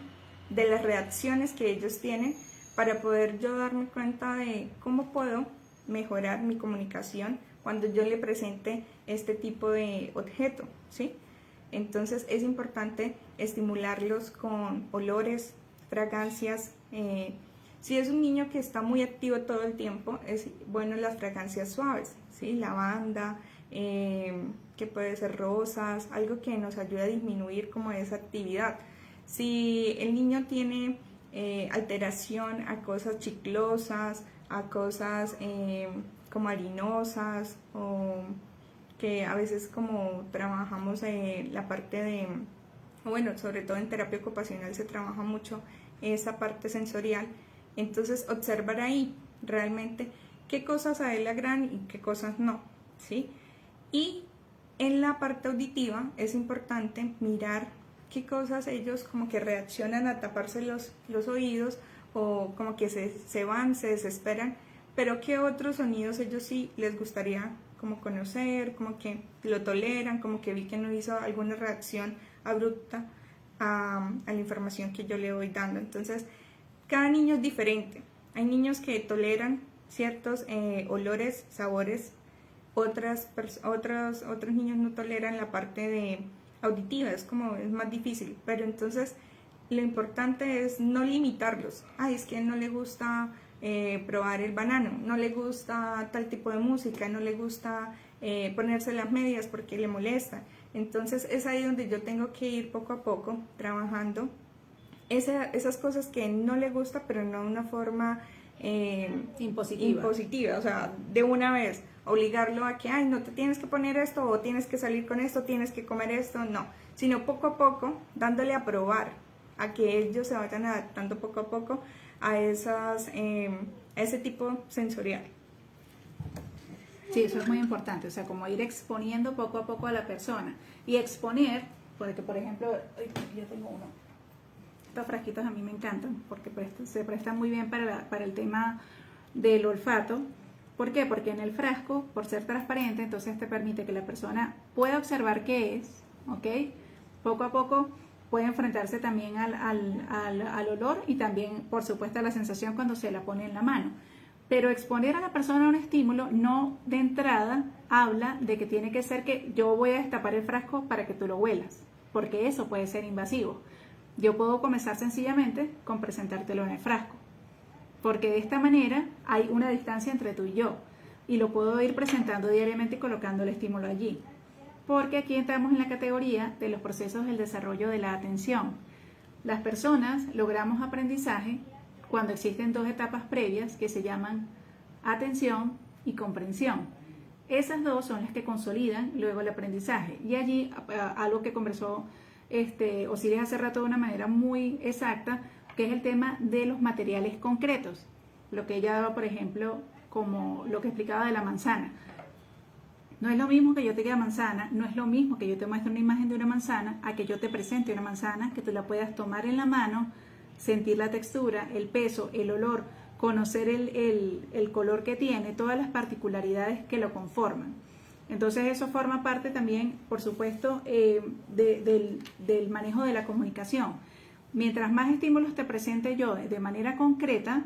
S2: de las reacciones que ellos tienen para poder yo darme cuenta de cómo puedo mejorar mi comunicación cuando yo le presente este tipo de objeto, ¿sí? Entonces es importante estimularlos con olores, fragancias. Si es un niño que está muy activo todo el tiempo, es bueno las fragancias suaves, ¿sí? Lavanda, que puede ser rosas, algo que nos ayude a disminuir como esa actividad. Si el niño tiene alteración a cosas chiclosas, a cosas como harinosas, o que a veces como trabajamos la parte de, bueno, sobre todo en terapia ocupacional se trabaja mucho esa parte sensorial, entonces observar ahí realmente qué cosas a él le agradan y qué cosas no, ¿sí? Y en la parte auditiva es importante mirar qué cosas ellos como que reaccionan a taparse los oídos o como que se van, se desesperan, pero qué otros sonidos ellos sí les gustaría como conocer, como que lo toleran, como que vi que no hizo alguna reacción abrupta a la información que yo le voy dando. Entonces, cada niño es diferente. Hay niños que toleran ciertos olores, sabores, otros niños no toleran la parte de auditiva, es más difícil, pero entonces lo importante es no limitarlos. Ay, es que no le gusta probar el banano, no le gusta tal tipo de música, no le gusta ponerse las medias porque le molesta. Entonces es ahí donde yo tengo que ir poco a poco trabajando esas cosas que no le gusta, pero no de una forma impositiva, o sea, de una vez obligarlo a que, ay, no te tienes que poner esto, o tienes que salir con esto, tienes que comer esto, no, sino poco a poco dándole a probar, a que ellos se vayan adaptando poco a poco a ese tipo sensorial.
S1: Sí, eso es muy importante, o sea, como ir exponiendo poco a poco a la persona y exponer, porque por ejemplo, yo tengo uno, estos frasquitos a mí me encantan porque se prestan muy bien para el tema del olfato. ¿Por qué? Porque en el frasco, por ser transparente, entonces te permite que la persona pueda observar qué es, ¿ok? Poco a poco puede enfrentarse también al olor y también, por supuesto, a la sensación cuando se la pone en la mano. Pero exponer a la persona a un estímulo no de entrada habla de que tiene que ser que yo voy a destapar el frasco para que tú lo huelas, porque eso puede ser invasivo. Yo puedo comenzar sencillamente con presentártelo en el frasco, porque de esta manera hay una distancia entre tú y yo, y lo puedo ir presentando diariamente y colocando el estímulo allí. Porque aquí entramos en la categoría de los procesos del desarrollo de la atención. Las personas logramos aprendizaje cuando existen dos etapas previas que se llaman atención y comprensión. Esas dos son las que consolidan luego el aprendizaje. Y allí algo que conversó Osiris hace rato de una manera muy exacta, que es el tema de los materiales concretos. Lo que ella daba, por ejemplo, como lo que explicaba de la manzana. No es lo mismo que yo te diga manzana, no es lo mismo que yo te muestre una imagen de una manzana a que yo te presente una manzana, que tú la puedas tomar en la mano, sentir la textura, el peso, el olor, conocer el color que tiene, todas las particularidades que lo conforman. Entonces eso forma parte también, por supuesto, del manejo de la comunicación. Mientras más estímulos te presente yo de manera concreta,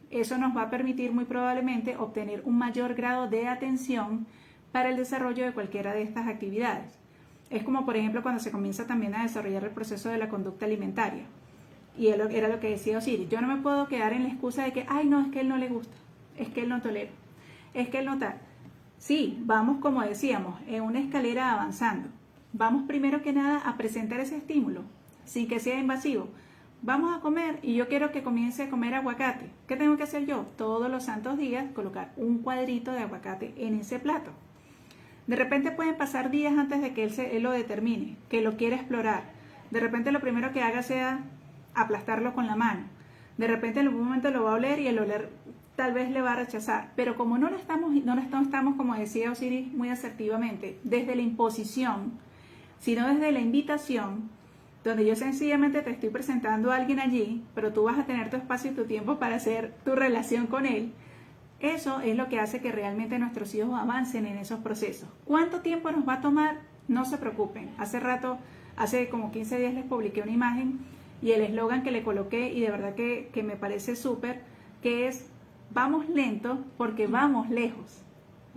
S1: eso nos va a permitir muy probablemente obtener un mayor grado de atención para el desarrollo de cualquiera de estas actividades. Es como, por ejemplo, cuando se comienza también a desarrollar el proceso de la conducta alimentaria. Y era lo que decía Osiris. Yo no me puedo quedar en la excusa de que, ay, no, es que él no le gusta, es que él no tolera, es que el notar, sí, vamos como decíamos, en una escalera avanzando. Vamos primero que nada a presentar ese estímulo, sin que sea invasivo. Vamos a comer y yo quiero que comience a comer aguacate. ¿Qué tengo que hacer yo? Todos los santos días colocar un cuadrito de aguacate en ese plato. De repente pueden pasar días antes de que él lo determine, que lo quiera explorar. De repente lo primero que haga sea aplastarlo con la mano. De repente en algún momento lo va a oler y el oler tal vez le va a rechazar. Pero como no lo estamos, como decía Osiris muy asertivamente, desde la imposición, sino desde la invitación, donde yo sencillamente te estoy presentando a alguien allí, pero tú vas a tener tu espacio y tu tiempo para hacer tu relación con él. Eso es lo que hace que realmente nuestros hijos avancen en esos procesos. ¿Cuánto tiempo nos va a tomar? No se preocupen. Hace como 15 días les publiqué una imagen y el eslogan que le coloqué, y de verdad que me parece súper, que es: vamos lento porque vamos lejos.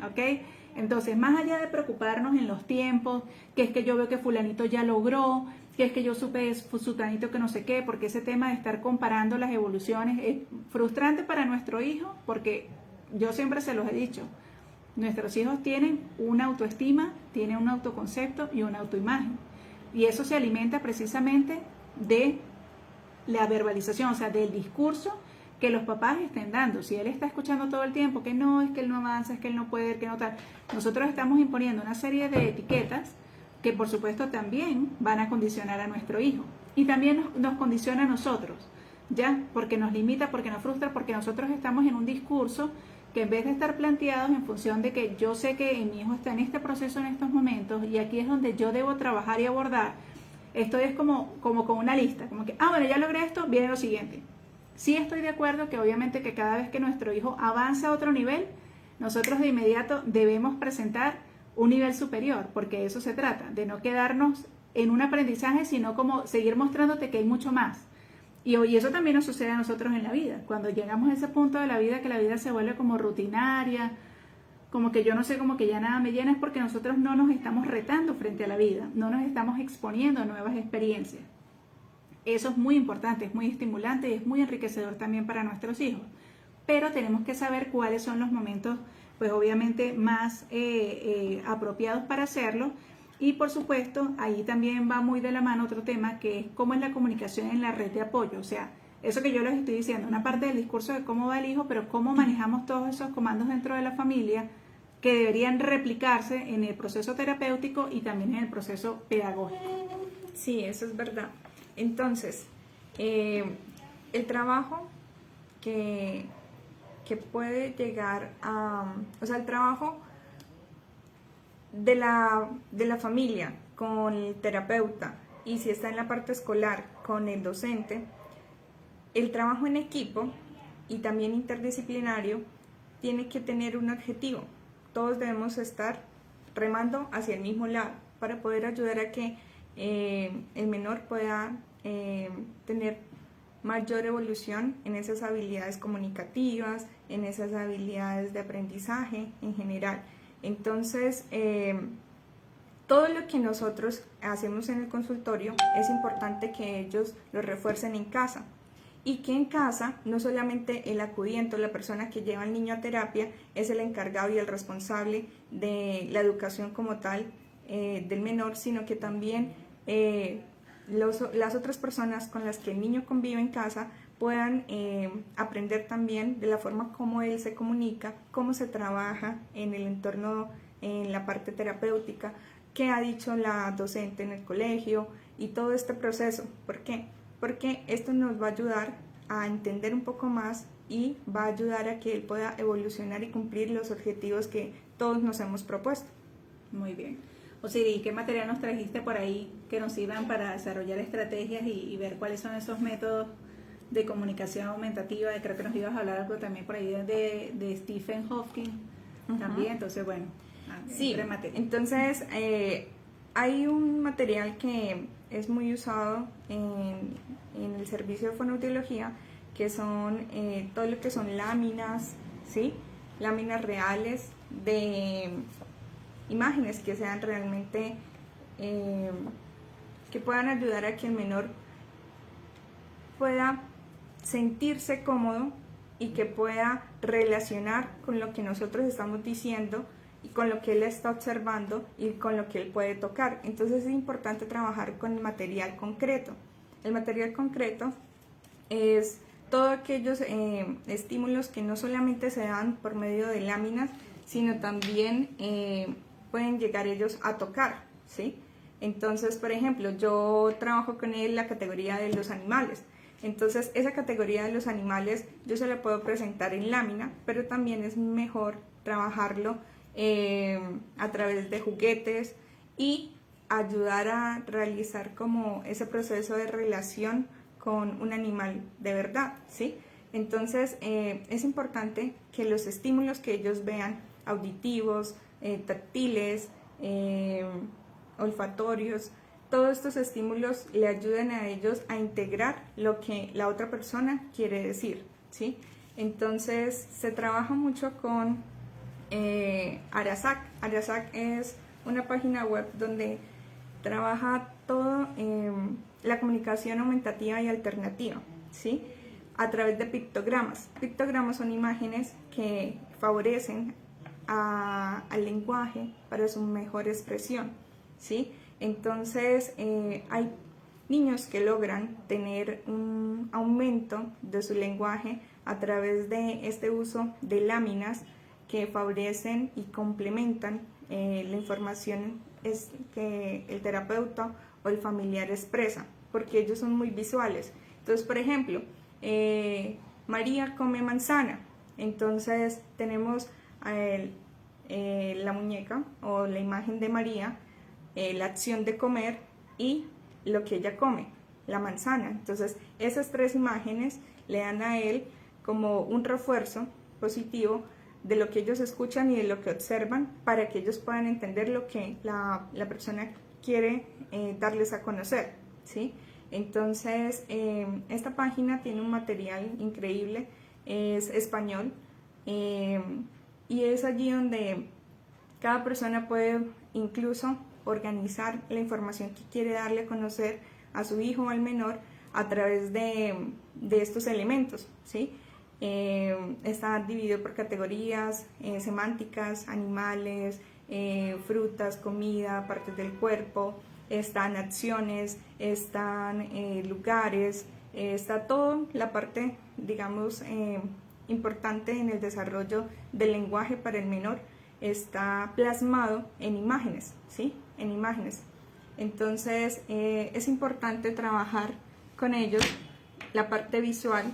S1: ¿Ok? Entonces, más allá de preocuparnos en los tiempos, que es que yo veo que fulanito ya logró, que es que yo supe sutanito que no sé qué, porque ese tema de estar comparando las evoluciones es frustrante para nuestro hijo, porque yo siempre se los he dicho, nuestros hijos tienen una autoestima, tienen un autoconcepto y una autoimagen, y eso se alimenta precisamente de la verbalización, o sea, del discurso que los papás estén dando. Si él está escuchando todo el tiempo que no, es que él no avanza, es que él no puede, que no tal, nosotros estamos imponiendo una serie de etiquetas que por supuesto también van a condicionar a nuestro hijo, y también nos condiciona a nosotros, ¿ya? Porque nos limita, porque nos frustra, porque nosotros estamos en un discurso que en vez de estar planteados en función de que yo sé que mi hijo está en este proceso en estos momentos y aquí es donde yo debo trabajar y abordar, esto es como con una lista, como que, bueno, ya logré esto, viene lo siguiente. Sí estoy de acuerdo que obviamente que cada vez que nuestro hijo avanza a otro nivel, nosotros de inmediato debemos presentar un nivel superior, porque de eso se trata, de no quedarnos en un aprendizaje, sino como seguir mostrándote que hay mucho más. Y eso también nos sucede a nosotros en la vida, cuando llegamos a ese punto de la vida que la vida se vuelve como rutinaria, como que yo no sé, como que ya nada me llena, es porque nosotros no nos estamos retando frente a la vida, no nos estamos exponiendo a nuevas experiencias. Eso es muy importante, es muy estimulante y es muy enriquecedor también para nuestros hijos. Pero tenemos que saber cuáles son los momentos, pues obviamente más apropiados para hacerlo. Y por supuesto, ahí también va muy de la mano otro tema, que es cómo es la comunicación en la red de apoyo. O sea, eso que yo les estoy diciendo, una parte del discurso de cómo va el hijo, pero cómo manejamos todos esos comandos dentro de la familia que deberían replicarse en el proceso terapéutico y también en el proceso pedagógico.
S2: Sí, eso es verdad. Entonces, el trabajo que puede llegar a, o sea, el trabajo de la familia con el terapeuta, y si está en la parte escolar con el docente, el trabajo en equipo y también interdisciplinario tiene que tener un objetivo. Todos debemos estar remando hacia el mismo lado para poder ayudar a que el menor pueda tener mayor evolución en esas habilidades comunicativas, en esas habilidades de aprendizaje en general. Entonces, todo lo que nosotros hacemos en el consultorio es importante que ellos lo refuercen en casa, y que en casa no solamente el acudiente o la persona que lleva al niño a terapia es el encargado y el responsable de la educación como tal del menor, sino que también las otras personas con las que el niño convive en casa puedan aprender también de la forma como él se comunica, cómo se trabaja en el entorno, en la parte terapéutica, qué ha dicho la docente en el colegio y todo este proceso. ¿Por qué? Porque esto nos va a ayudar a entender un poco más y va a ayudar a que él pueda evolucionar y cumplir los objetivos que todos nos hemos propuesto.
S1: Muy bien. Osiris, ¿qué material nos trajiste por ahí que nos sirvan para desarrollar estrategias y ver cuáles son esos métodos de comunicación aumentativa? Creo que nos ibas a hablar algo también por ahí de Stephen Hawking también, entonces bueno.
S2: Sí, entonces hay un material que es muy usado en el servicio de fonoaudiología, que son todo lo que son láminas, ¿sí? Láminas reales de imágenes que sean realmente, que puedan ayudar a que el menor pueda sentirse cómodo y que pueda relacionar con lo que nosotros estamos diciendo y con lo que él está observando y con lo que él puede tocar. Entonces es importante trabajar con el material concreto. El material concreto es todos aquellos estímulos que no solamente se dan por medio de láminas, sino también pueden llegar ellos a tocar, ¿sí? Entonces, por ejemplo, yo trabajo con él la categoría de los animales. Entonces, esa categoría de los animales yo se la puedo presentar en lámina, pero también es mejor trabajarlo a través de juguetes y ayudar a realizar como ese proceso de relación con un animal de verdad, ¿sí? Entonces, es importante que los estímulos que ellos vean, auditivos, táctiles, olfatorios, todos estos estímulos le ayuden a ellos a integrar lo que la otra persona quiere decir, ¿sí? Entonces, se trabaja mucho con Arasac. Arasac es una página web donde trabaja todo la comunicación aumentativa y alternativa, ¿sí? A través de pictogramas. Pictogramas son imágenes que favorecen al lenguaje para su mejor expresión, ¿sí? Entonces, hay niños que logran tener un aumento de su lenguaje a través de este uso de láminas que favorecen y complementan la información que el terapeuta o el familiar expresa, porque ellos son muy visuales. Entonces, por ejemplo, María come manzana. Entonces, tenemos la muñeca o la imagen de María, la acción de comer y lo que ella come, la manzana. Entonces, esas tres imágenes le dan a él como un refuerzo positivo de lo que ellos escuchan y de lo que observan para que ellos puedan entender lo que la persona quiere darles a conocer, ¿sí? Entonces, esta página tiene un material increíble, es español, y es allí donde cada persona puede incluso organizar la información que quiere darle a conocer a su hijo o al menor a través de estos elementos, ¿sí? Está dividido por categorías semánticas, animales, frutas, comida, partes del cuerpo, están acciones, están lugares, está toda la parte, digamos, importante en el desarrollo del lenguaje para el menor, está plasmado en imágenes, ¿sí? En imágenes. Entonces, es importante trabajar con ellos la parte visual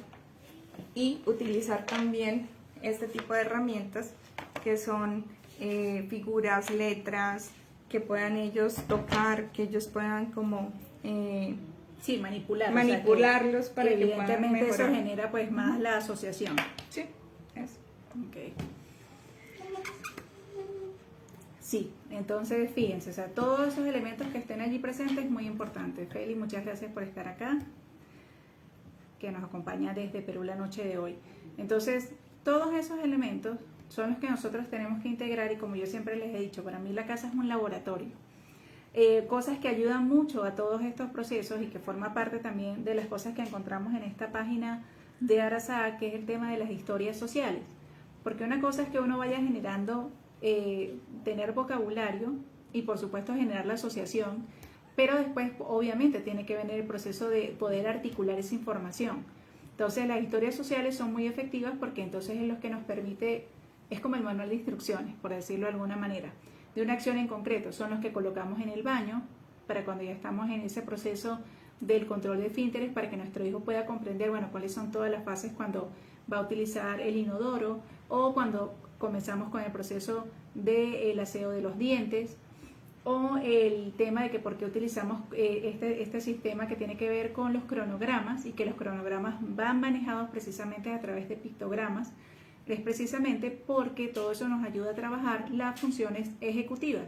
S2: y utilizar también este tipo de herramientas que son figuras, letras, que puedan ellos tocar, que ellos puedan como
S1: sí,
S2: manipularlos,
S1: o sea,
S2: para que
S1: evidentemente
S2: puedan mejorar.
S1: eso genera pues más la asociación.
S2: Sí, eso.
S1: Okay. Sí, entonces fíjense, o sea, todos esos elementos que estén allí presentes es muy importante. Feli, muchas gracias por estar acá, que nos acompaña desde Perú la noche de hoy. Entonces, todos esos elementos son los que nosotros tenemos que integrar y como yo siempre les he dicho, para mí la casa es un laboratorio. Cosas que ayudan mucho a todos estos procesos y que forma parte también de las cosas que encontramos en esta página de Arasac, que es el tema de las historias sociales. Porque una cosa es que uno vaya generando, tener vocabulario y por supuesto generar la asociación, pero después obviamente tiene que venir el proceso de poder articular esa información. Entonces las historias sociales son muy efectivas porque entonces es lo que nos permite, es como el manual de instrucciones, por decirlo de alguna manera, de una acción en concreto. Son los que colocamos en el baño para cuando ya estamos en ese proceso del control de esfínteres, para que nuestro hijo pueda comprender, bueno, cuáles son todas las fases cuando va a utilizar el inodoro o cuando comenzamos con el proceso del aseo de los dientes, o el tema de que por qué utilizamos este sistema que tiene que ver con los cronogramas y que los cronogramas van manejados precisamente a través de pictogramas. Es precisamente porque todo eso nos ayuda a trabajar las funciones ejecutivas,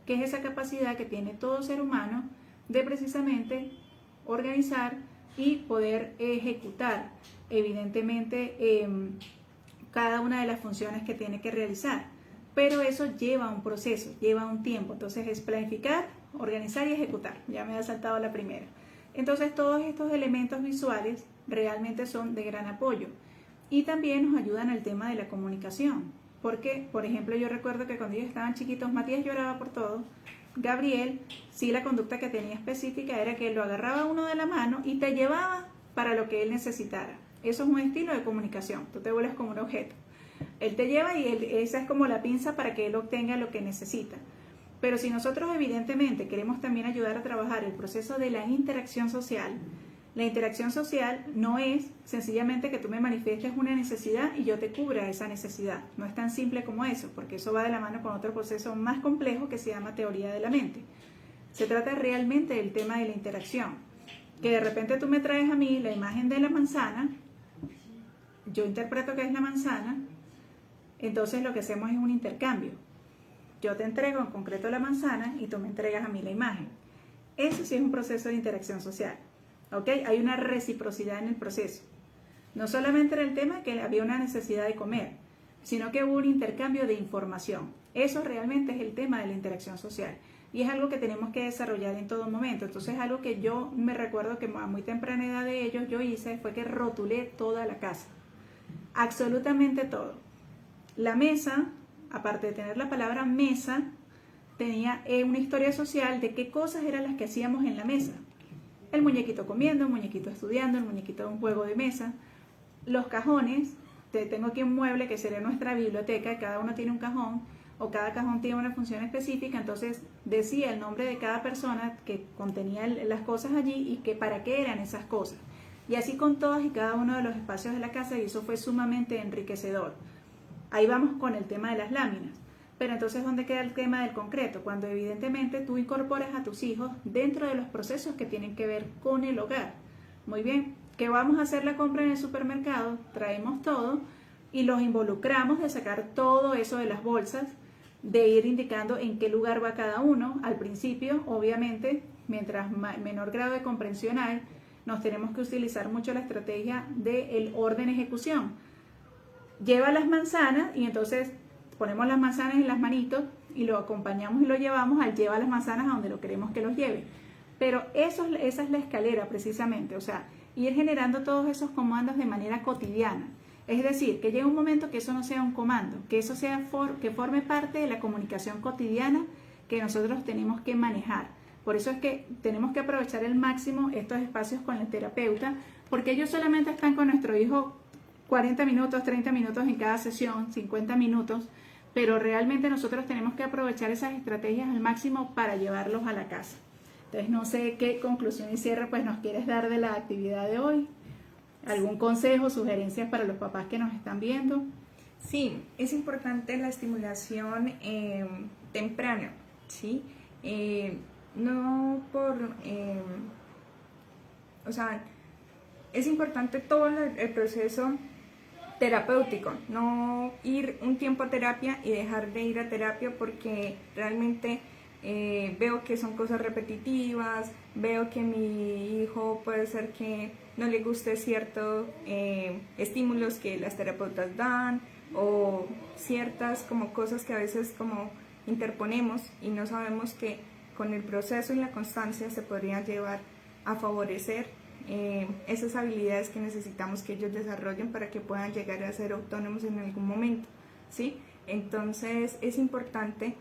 S1: que es esa capacidad que tiene todo ser humano de precisamente organizar y poder ejecutar evidentemente cada una de las funciones que tiene que realizar. Pero eso lleva un proceso, lleva un tiempo. Entonces es planificar, organizar y ejecutar. Ya me ha saltado la primera. Entonces todos estos elementos visuales realmente son de gran apoyo. Y también nos ayudan al tema de la comunicación. Porque, por ejemplo, yo recuerdo que cuando ellos estaban chiquitos, Matías lloraba por todo. Gabriel, sí, la conducta que tenía específica era que lo agarraba uno de la mano y te llevaba para lo que él necesitara. Eso es un estilo de comunicación. Tú te vuelves como un objeto. Él te lleva y esa es como la pinza para que él obtenga lo que necesita. Pero si nosotros evidentemente queremos también ayudar a trabajar el proceso de la interacción social, la interacción social no es sencillamente que tú me manifiestes una necesidad y yo te cubra esa necesidad. No es tan simple como eso, porque eso va de la mano con otro proceso más complejo que se llama teoría de la mente. Se trata realmente del tema de la interacción. Que de repente tú me traes a mí la imagen de la manzana, yo interpreto que es la manzana, entonces lo que hacemos es un intercambio. Yo te entrego en concreto la manzana y tú me entregas a mí la imagen. Eso sí es un proceso de interacción social. ¿Ok? Hay una reciprocidad en el proceso. No solamente era el tema que había una necesidad de comer, sino que hubo un intercambio de información. Eso realmente es el tema de la interacción social. Y es algo que tenemos que desarrollar en todo momento. Entonces, algo que yo me recuerdo que a muy temprana edad de ellos yo hice fue que rotulé toda la casa. Absolutamente todo. La mesa, aparte de tener la palabra mesa, tenía una historia social de qué cosas eran las que hacíamos en la mesa. El muñequito comiendo, el muñequito estudiando, el muñequito de un juego de mesa. Los cajones, tengo aquí un mueble que sería nuestra biblioteca, cada uno tiene un cajón, o cada cajón tiene una función específica, entonces decía el nombre de cada persona que contenía las cosas allí y que para qué eran esas cosas. Y así con todos y cada uno de los espacios de la casa, y eso fue sumamente enriquecedor. Ahí vamos con el tema de las láminas. Pero entonces, ¿dónde queda el tema del concreto? Cuando evidentemente tú incorporas a tus hijos dentro de los procesos que tienen que ver con el hogar. Muy bien, ¿qué vamos a hacer la compra en el supermercado? Traemos todo y los involucramos de sacar todo eso de las bolsas, de ir indicando en qué lugar va cada uno. Al principio, obviamente, mientras menor grado de comprensión hay, nos tenemos que utilizar mucho la estrategia del orden-ejecución. Lleva las manzanas y entonces ponemos las manzanas en las manitos y lo acompañamos y lo llevamos al lleva las manzanas a donde lo queremos que los lleve. Pero esa es la escalera precisamente, o sea, ir generando todos esos comandos de manera cotidiana. Es decir, que llegue un momento que eso no sea un comando, que eso sea que forme parte de la comunicación cotidiana que nosotros tenemos que manejar. Por eso es que tenemos que aprovechar al máximo estos espacios con el terapeuta, porque ellos solamente están con nuestro hijo 40 minutos, 30 minutos en cada sesión, 50 minutos, pero realmente nosotros tenemos que aprovechar esas estrategias al máximo para llevarlos a la casa. Entonces, no sé qué conclusión y cierre pues nos quieres dar de la actividad de hoy. ¿Algún consejo, sugerencias para los papás que nos están viendo?
S2: Sí, es importante la estimulación temprana, ¿sí? No por, o sea, es importante todo el proceso terapéutico, no ir un tiempo a terapia y dejar de ir a terapia porque realmente veo que son cosas repetitivas, veo que mi hijo puede ser que no le guste ciertos estímulos que las terapeutas dan o ciertas como cosas que a veces como interponemos y no sabemos que con el proceso y la constancia se podría llevar a favorecer esas habilidades que necesitamos que ellos desarrollen para que puedan llegar a ser autónomos en algún momento, ¿sí? Entonces es importante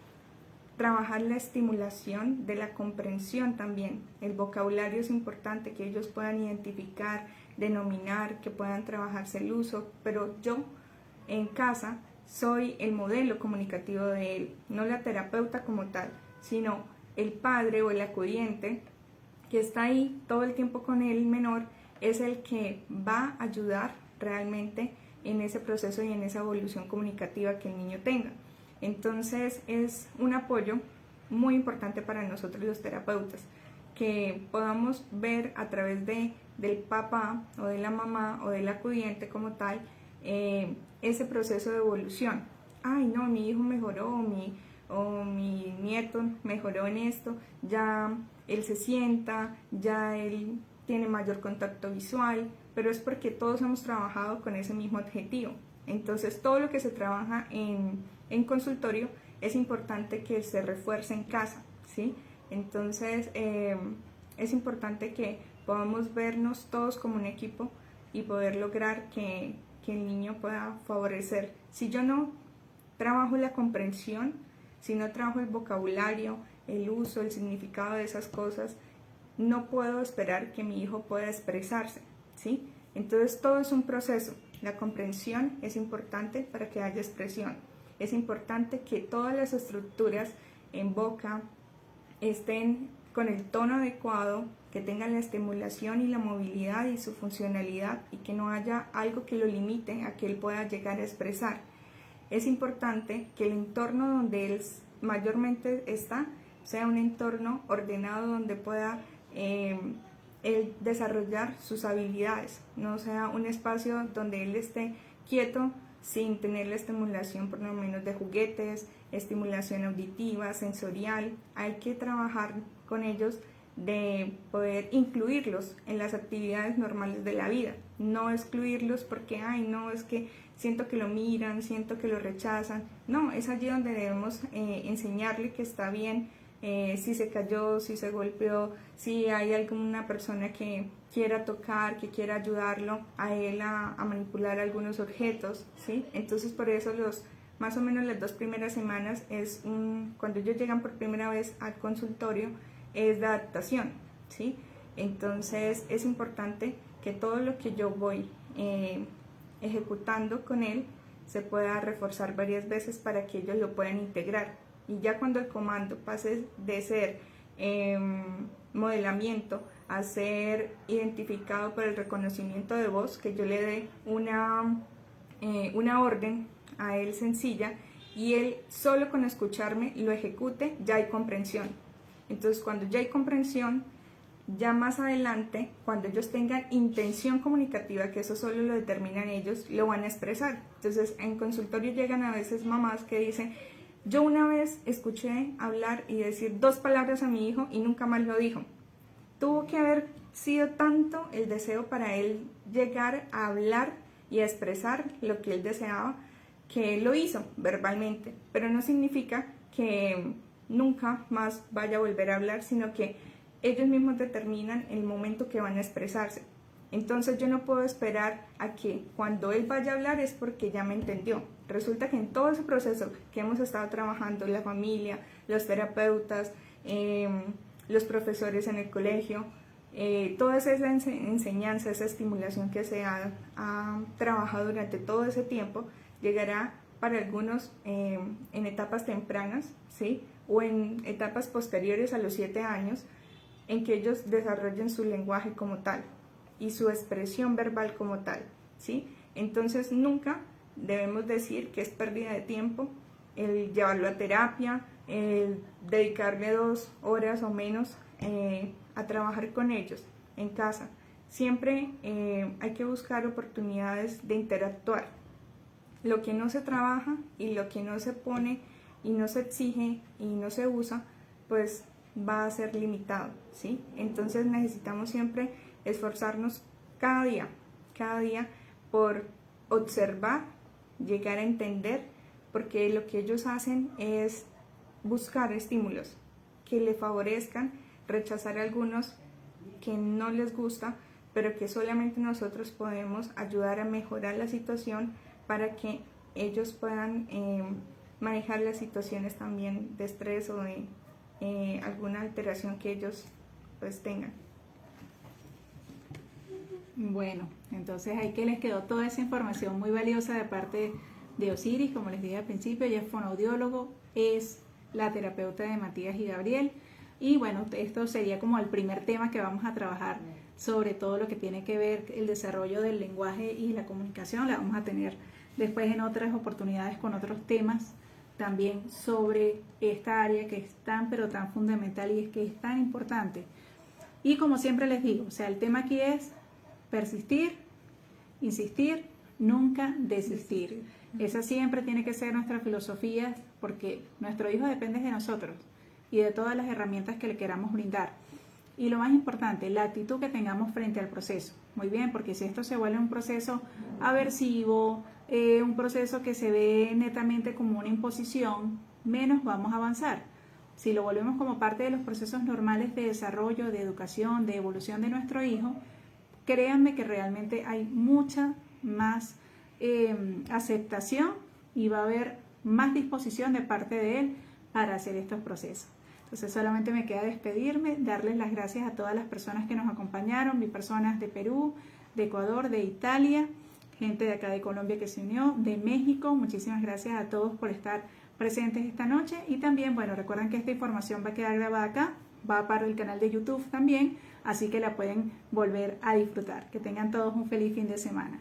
S2: trabajar la estimulación de la comprensión también. El vocabulario es importante, que ellos puedan identificar, denominar, que puedan trabajarse el uso, pero yo en casa soy el modelo comunicativo de él, no la terapeuta como tal, sino el padre o el acudiente que está ahí todo el tiempo con el menor, es el que va a ayudar realmente en ese proceso y en esa evolución comunicativa que el niño tenga. Entonces es un apoyo muy importante para nosotros los terapeutas, que podamos ver a través del papá o de la mamá o del acudiente como tal, ese proceso de evolución. Ay, no, mi hijo mejoró, o mi nieto mejoró en esto, ya él se sienta, ya él tiene mayor contacto visual, pero es porque todos hemos trabajado con ese mismo objetivo. Entonces todo lo que se trabaja en consultorio es importante que se refuerce en casa, ¿sí? Entonces es importante que podamos vernos todos como un equipo y poder lograr que que el niño pueda favorecer. Si yo no trabajo la comprensión, si no trabajo el vocabulario, el uso, el significado de esas cosas, no puedo esperar que mi hijo pueda expresarse, ¿sí? Entonces todo es un proceso. La comprensión es importante para que haya expresión. Es importante que todas las estructuras en boca estén con el tono adecuado, que tengan la estimulación y la movilidad y su funcionalidad, y que no haya algo que lo limite a que él pueda llegar a expresar. Es importante que el entorno donde él mayormente está sea un entorno ordenado donde pueda él desarrollar sus habilidades, no sea un espacio donde él esté quieto sin tener la estimulación por lo menos de juguetes, estimulación auditiva, sensorial. Hay que trabajar con ellos de poder incluirlos en las actividades normales de la vida, no excluirlos porque, ay, no, es que siento que lo miran, siento que lo rechazan. No, es allí donde debemos enseñarle que está bien si se cayó, si se golpeó, si hay alguna persona que quiera tocar, que quiera ayudarlo a él a manipular algunos objetos, ¿sí? Entonces por eso más o menos las 2 primeras semanas cuando ellos llegan por primera vez al consultorio, es de adaptación, ¿sí? Entonces es importante que todo lo que yo voy ejecutando con él se pueda reforzar varias veces para que ellos lo puedan integrar. Y ya cuando el comando pase de ser modelamiento a ser identificado por el reconocimiento de voz, que yo le dé una orden a él sencilla y él solo con escucharme lo ejecute, ya hay comprensión. Entonces cuando ya hay comprensión, ya más adelante, cuando ellos tengan intención comunicativa, que eso solo lo determinan ellos, lo van a expresar. Entonces en consultorio llegan a veces mamás que dicen: yo una vez escuché hablar y decir 2 palabras a mi hijo y nunca más lo dijo. Tuvo que haber sido tanto el deseo para él llegar a hablar y a expresar lo que él deseaba, que él lo hizo verbalmente, pero no significa que nunca más vaya a volver a hablar, sino que ellos mismos determinan el momento que van a expresarse. Entonces yo no puedo esperar a que cuando él vaya a hablar es porque ya me entendió. Resulta que en todo ese proceso que hemos estado trabajando, la familia, los terapeutas, los profesores en el colegio, toda esa enseñanza, esa estimulación que se ha trabajado durante todo ese tiempo, llegará para algunos en etapas tempranas, ¿sí? O en etapas posteriores a los 7 años, en que ellos desarrollen su lenguaje como tal y su expresión verbal como tal, ¿sí? Entonces nunca debemos decir que es pérdida de tiempo el llevarlo a terapia, el dedicarle 2 horas o menos a trabajar con ellos en casa. Siempre hay que buscar oportunidades de interactuar. Lo que no se trabaja y lo que no se pone y no se exige y no se usa, pues va a ser limitado, ¿sí? Entonces necesitamos siempre esforzarnos cada día por observar, llegar a entender, porque lo que ellos hacen es buscar estímulos que le favorezcan, rechazar algunos que no les gusta, pero que solamente nosotros podemos ayudar a mejorar la situación para que ellos puedan manejar las situaciones también de estrés o de alguna alteración que ellos pues tengan.
S1: Bueno, entonces ahí que les quedó toda esa información muy valiosa de parte de Osiris. Como les dije al principio, ella es fonoaudiólogo, es la terapeuta de Matías y Gabriel, y bueno, esto sería como el primer tema que vamos a trabajar, sobre todo lo que tiene que ver el desarrollo del lenguaje y la comunicación. La vamos a tener después en otras oportunidades con otros temas también sobre esta área que es tan pero tan fundamental y es que es tan importante. Y como siempre les digo, o sea, el tema aquí es persistir, insistir, nunca desistir. Esa siempre tiene que ser nuestra filosofía, porque nuestro hijo depende de nosotros y de todas las herramientas que le queramos brindar. Y lo más importante, la actitud que tengamos frente al proceso. Muy bien, porque si esto se vuelve un proceso aversivo, un proceso que se ve netamente como una imposición, menos vamos a avanzar. Si lo volvemos como parte de los procesos normales de desarrollo, de educación, de evolución de nuestro hijo, créanme que realmente hay mucha más aceptación y va a haber más disposición de parte de él para hacer estos procesos. Entonces solamente me queda despedirme, darles las gracias a todas las personas que nos acompañaron, vi personas de Perú, de Ecuador, de Italia, gente de acá de Colombia que se unió, de México. Muchísimas gracias a todos por estar presentes esta noche. Y también, bueno, recuerden que esta información va a quedar grabada acá, va para el canal de YouTube también, así que la pueden volver a disfrutar. Que tengan todos un feliz fin de semana.